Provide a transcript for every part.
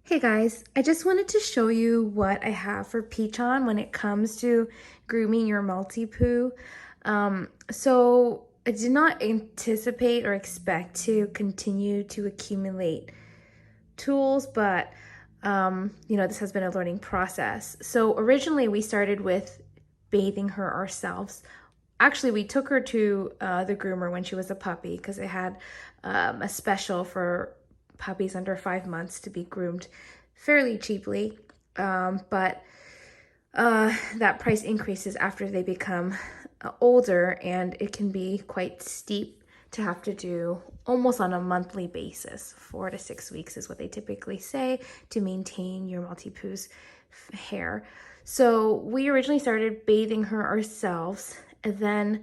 Hey guys, I just wanted to show you what I have for Pchan when it comes to grooming your Maltipoo. So I did not anticipate or expect to continue to accumulate tools, but this has been a learning process. So originally we started with bathing her ourselves. Actually, we took her to the groomer when she was a puppy because they had a special for puppies under 5 months to be groomed fairly cheaply. But that price increases after they become older, and it can be quite steep to have to do almost on a monthly basis. 4 to 6 weeks is what they typically say to maintain your Maltipoo's hair. So we originally started bathing her ourselves, and then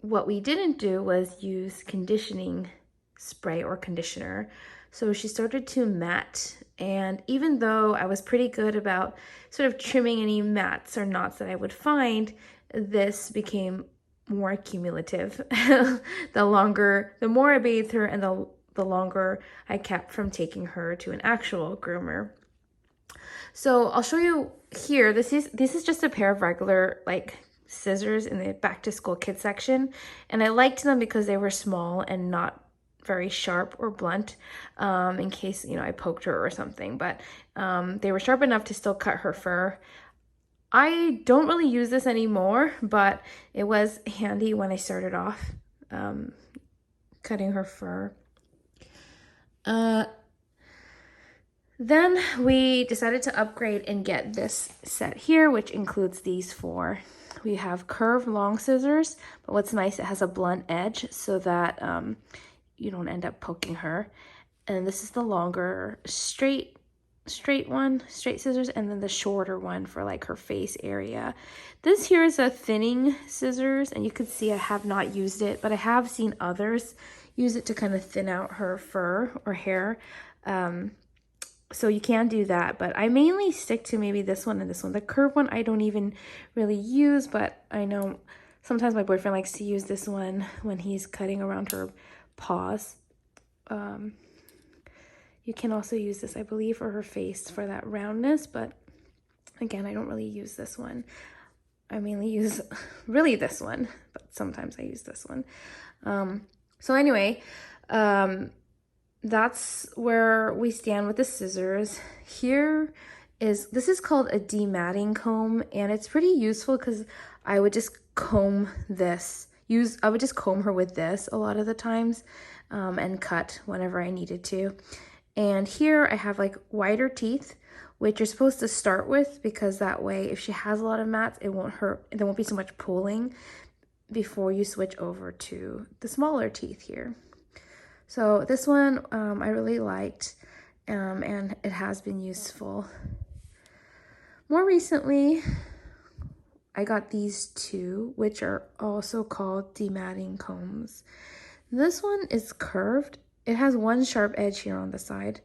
what we didn't do was use conditioning spray or conditioner. So she started to mat, and even though I was pretty good about sort of trimming any mats or knots that I would find, this became more cumulative. The more I bathed her, and the longer I kept from taking her to an actual groomer. So I'll show you here. This is just a pair of regular scissors in the back to school kid section, and I liked them because they were small and not very sharp or blunt, in case I poked her or something, but they were sharp enough to still cut her fur. I don't really use this anymore, but it was handy when I started off cutting her fur. Then we decided to upgrade and get this set here, which includes these four. We have curved long scissors, but what's nice, it has a blunt edge so that you don't end up poking her. And this is the longer straight scissors, and then the shorter one for like her face area. This here is a thinning scissors, and you can see I have not used it, but I have seen others use it to kind of thin out her fur or hair. So you can do that, but I mainly stick to maybe this one and this one. The curved one I don't even really use, but I know sometimes my boyfriend likes to use this one when he's cutting around her paws. You can also use this, I believe, for her face for that roundness, but again, I don't really use this one. I mainly use really this one, but sometimes I use this one. So anyway, that's where we stand with the scissors. This is called a dematting comb, and it's pretty useful because I would just comb I would just comb her with this a lot of the times, and cut whenever I needed to. And here I have like wider teeth, which you're supposed to start with, because that way if she has a lot of mats, it won't hurt. There won't be so much pulling before you switch over to the smaller teeth here. So this one I really liked, and it has been useful. More recently, I got these two, which are also called dematting combs. This one is curved. It has one sharp edge here on the side,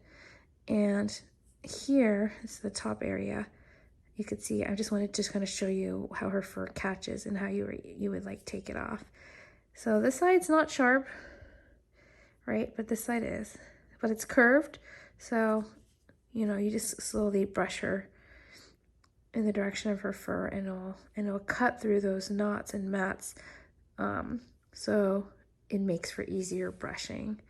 and here is the top area. You could see, I just wanted to kind of show you how her fur catches and how you would like take it off. So this side's not sharp, right? But this side is, but it's curved. So, you just slowly brush her in the direction of her fur, and it'll cut through those knots and mats. So it makes for easier brushing.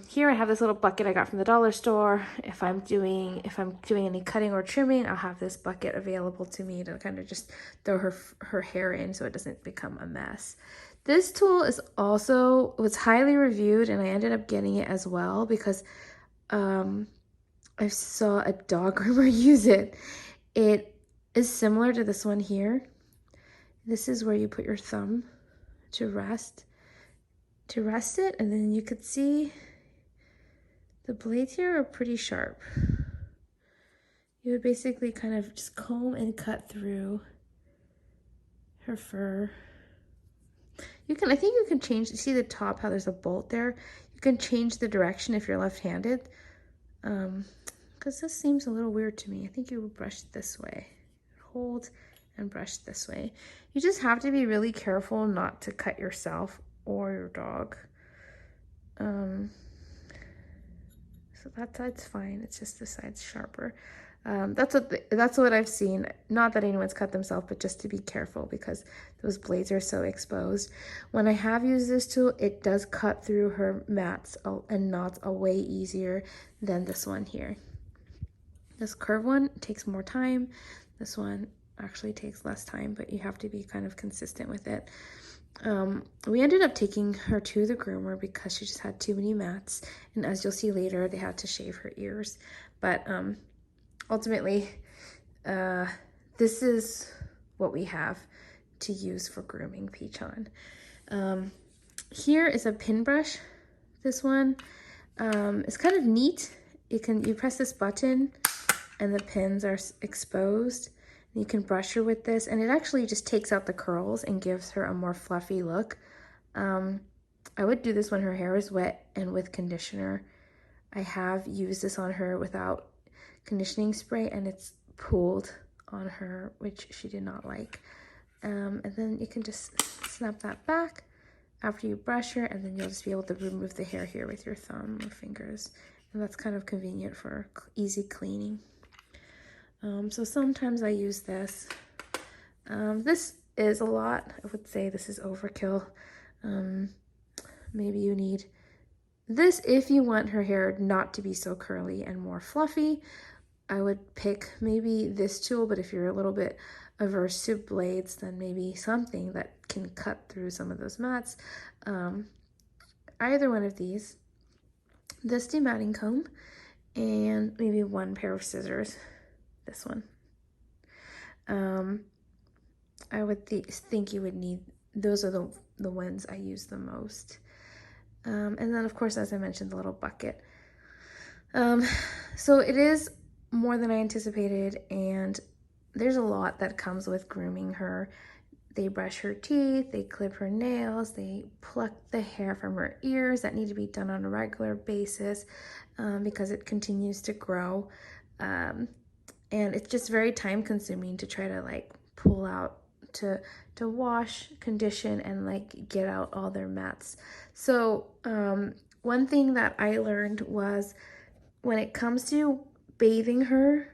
Here I have this little bucket I got from the dollar store. If I'm doing any cutting or trimming, I'll have this bucket available to me to kind of just throw her hair in so it doesn't become a mess. This tool was highly reviewed, and I ended up getting it as well because I saw a dog groomer use it. It is similar to this one here. This is where you put your thumb to rest it, and then you could see the blades here are pretty sharp. You would basically kind of just comb and cut through her fur. I think you can change, see the top, how there's a bolt there? You can change the direction if you're left-handed, because this seems a little weird to me. I think you would brush this way, hold and brush this way. You just have to be really careful not to cut yourself or your dog. So that side's fine. It's just this side's sharper. That's what I've seen. Not that anyone's cut themselves, but just to be careful because those blades are so exposed. When I have used this tool, it does cut through her mats and knots a way easier than this one here. This curved one takes more time. This one actually takes less time, but you have to be kind of consistent with it. We ended up taking her to the groomer because she just had too many mats, and as you'll see later, they had to shave her ears. But ultimately, this is what we have to use for grooming Pchan. Here is a pin brush. This one is kind of neat. You press this button and the pins are exposed. You can brush her with this, and it actually just takes out the curls and gives her a more fluffy look. I would do this when her hair is wet and with conditioner. I have used this on her without conditioning spray, and it's pooled on her, which she did not like. And then you can just snap that back after you brush her, and then you'll just be able to remove the hair here with your thumb or fingers. And that's kind of convenient for easy cleaning. So sometimes I use this. This is a lot. I would say this is overkill. Maybe you need this if you want her hair not to be so curly and more fluffy. I would pick maybe this tool, but if you're a little bit averse to blades, then maybe something that can cut through some of those mats. Either one of these, this dematting comb, and maybe one pair of scissors. This one. I would think you would need, those are the ones I use the most. And then of course, as I mentioned, the little bucket. So it is more than I anticipated, and there's a lot that comes with grooming her. They brush her teeth, they clip her nails, they pluck the hair from her ears that need to be done on a regular basis because it continues to grow. And it's just very time consuming to try to like pull out, to wash, condition, and like get out all their mats. So one thing that I learned was when it comes to bathing her,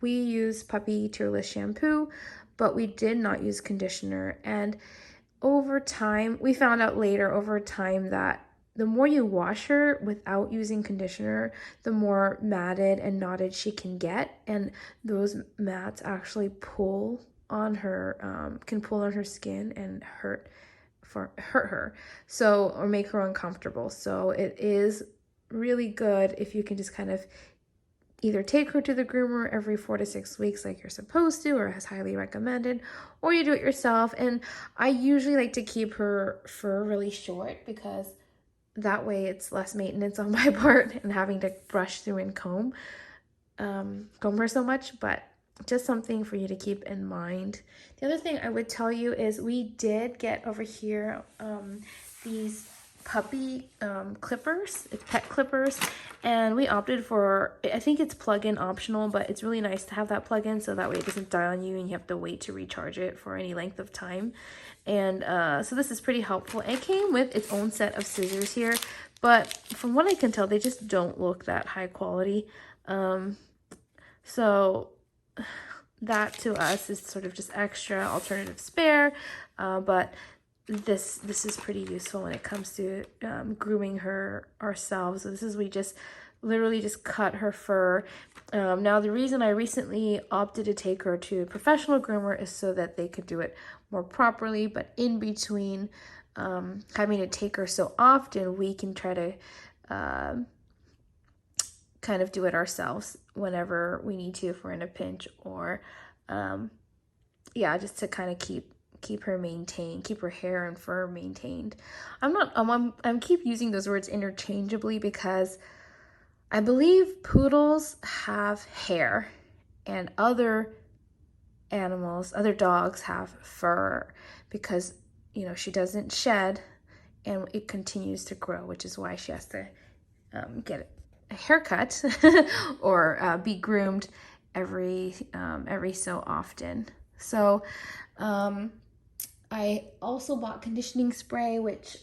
we use puppy tearless shampoo, but we did not use conditioner. And over time, we found out later over time that the more you wash her without using conditioner, the more matted and knotted she can get. And those mats actually pull on her, can pull on her skin and hurt her. So, or make her uncomfortable. So it is really good if you can just kind of either take her to the groomer every 4 to 6 weeks like you're supposed to, or as highly recommended, or you do it yourself. And I usually like to keep her fur really short because that way it's less maintenance on my part and having to brush through and comb her so much, but just something for you to keep in mind. The other thing I would tell you is we did get over here these puppy clippers. It's pet clippers, and we opted for, I think it's plug-in optional, but it's really nice to have that plug-in so that way it doesn't die on you and you have to wait to recharge it for any length of time. And so this is pretty helpful. It came with its own set of scissors here, but from what I can tell, they just don't look that high quality. So that to us is sort of just extra alternative spare, but this is pretty useful when it comes to grooming her ourselves. So this is, we just literally just cut her fur. Now the reason I recently opted to take her to a professional groomer is so that they could do it more properly, but in between having to take her so often, we can try to kind of do it ourselves whenever we need to, if we're in a pinch, or yeah, just to kind of keep her maintained, keep her hair and fur maintained. I'm keep using those words interchangeably because I believe poodles have hair and other animals, other dogs have fur because, you know, she doesn't shed and it continues to grow, which is why she has to get a haircut or be groomed every so often. So I also bought conditioning spray, which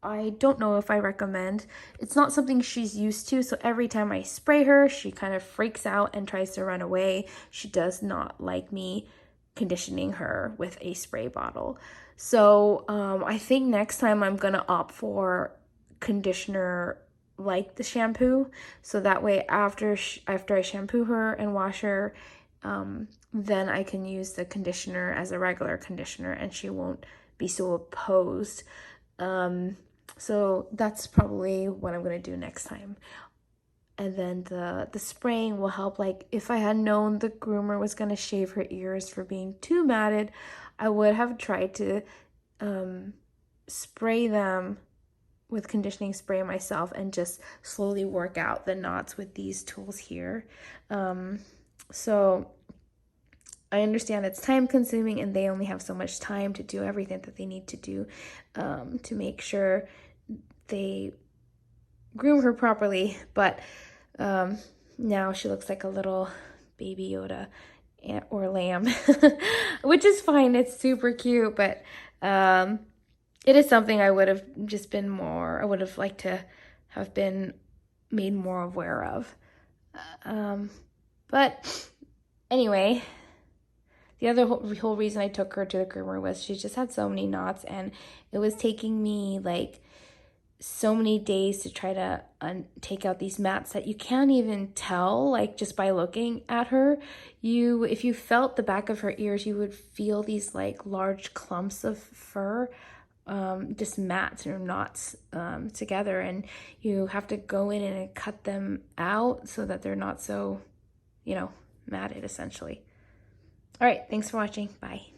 I don't know if I recommend. It's not something she's used to, so every time I spray her, she kind of freaks out and tries to run away. She does not like me conditioning her with a spray bottle. So I think next time I'm gonna opt for conditioner like the shampoo, so that way after I shampoo her and wash her, then I can use the conditioner as a regular conditioner and she won't be so opposed. So that's probably what I'm gonna do next time. And then the spraying will help. Like if I had known the groomer was gonna shave her ears for being too matted, I would have tried to spray them with conditioning spray myself and just slowly work out the knots with these tools here. So I understand it's time consuming and they only have so much time to do everything that they need to do to make sure they groom her properly. But now she looks like a little baby Yoda or lamb, which is fine. It's super cute, but it is something I would have just been more, I would have liked to have been made more aware of. But anyway, the other whole reason I took her to the groomer was she just had so many knots and it was taking me like so many days to try to take out these mats that you can't even tell, like just by looking at her. If you felt the back of her ears, you would feel these like large clumps of fur, just mats or knots together, and you have to go in and cut them out so that they're not so, matted essentially. All right, thanks for watching. Bye.